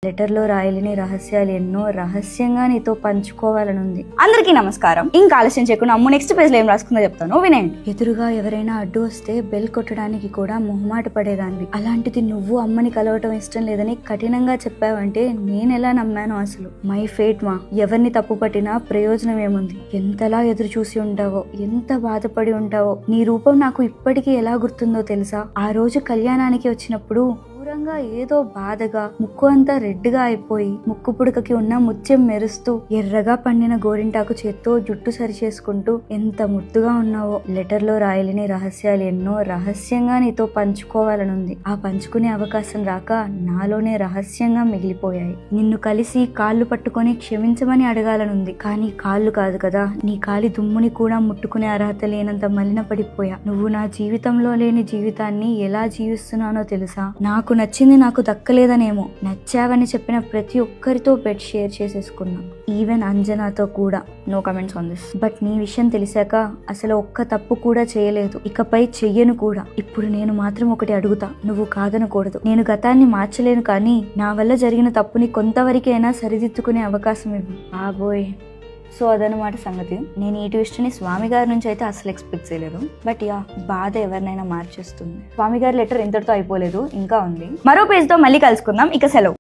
లెటర్లో రాయలేని రహస్యాలు ఎన్నో రహస్యంగా నీతో పంచుకోవాలనుంది. అందరికీ నమస్కారం. ఇంకా ఆలస్యం చేయకుండా అమ్ము నెక్స్ట్ పేజ్ లో ఏం రాసుకుందో చెప్తాను, వినేయండి. ఎదురుగా ఎవరైనా అడ్డు వస్తే బెల్ కొట్టడానికి కూడా మొహమాట పడేదాన్ని. అలాంటిది నువ్వు అమ్మని కలవటం ఇష్టం లేదని కఠినంగా చెప్పావంటే నేనెలా నమ్మాను అసలు? మై ఫేట్ మా. ఎవరిని తప్పు పట్టినా ప్రయోజనం ఏముంది? ఎంతలా ఎదురు చూసి ఉంటావో, ఎంత బాధపడి ఉంటావో. నీ రూపం నాకు ఇప్పటికీ ఎలా గుర్తుందో తెలుసా? ఆ రోజు కళ్యాణానికి వచ్చినప్పుడు దూరంగా ఏదో బాధగా ముక్కు అంతా రెడ్గా అయిపోయి ముక్కు పుడకకి ఉన్న ముత్యం మెరుస్తూ ఎర్రగా పండిన గోరింటాకు చేత్తో జుట్టు సరి చేసుకుంటూ ఎంత ముద్దుగా ఉన్నావో. లెటర్లో రాయలేని రహస్యాలు ఎన్నో రహస్యంగా నీతో పంచుకోవాలనుంది. ఆ పంచుకునే అవకాశం రాక నాలోనే రహస్యంగా మిగిలిపోయాయి. నిన్ను కలిసి కాళ్ళు పట్టుకొని క్షమించమని అడగాలనుంది. కానీ కాళ్ళు కాదు కదా, నీ కాలి దుమ్ముని కూడా ముట్టుకునే అర్హత లేనంత మలిన పడిపోయా. నువ్వు నా జీవితంలో లేని జీవితాన్ని ఎలా జీవిస్తున్నానో తెలుసా? నాకు నచ్చింది నాకు దక్కలేదనేమో. నచ్చావని చెప్పిన ప్రతి ఒక్కరితో బెడ్ షేర్ చేసేసుకున్నా, ఈవెన్ అంజనాతో కూడా. No comments on this. But నీ విషయం తెలిసాక అసలు ఒక్క తప్పు కూడా చేయలేదు, ఇకపై చెయ్యను కూడా. ఇప్పుడు నేను మాత్రం ఒకటి అడుగుతా, నువ్వు కాదనకూడదు. నేను గతాన్ని మార్చలేను, కానీ నా వల్ల జరిగిన తప్పుని కొంతవరకైనా సరిదిద్దుకునే అవకాశం ఇవ్వు బాబోయ్. సో అదనమాట సంగతి. నేను ఈ ట్విస్ట్ ని స్వామి గారి నుంచి అయితే అసలు ఎక్స్పెక్ట్ చేయలేదు. బట్ యా, బాధ ఎవరినైనా మార్చేస్తుంది. స్వామి గారి లెటర్ ఇంతటితో అయిపోలేదు, ఇంకా ఉంది. మరో పేజ్ తో మళ్ళీ కలుసుకుందాం. ఇక సెలవు.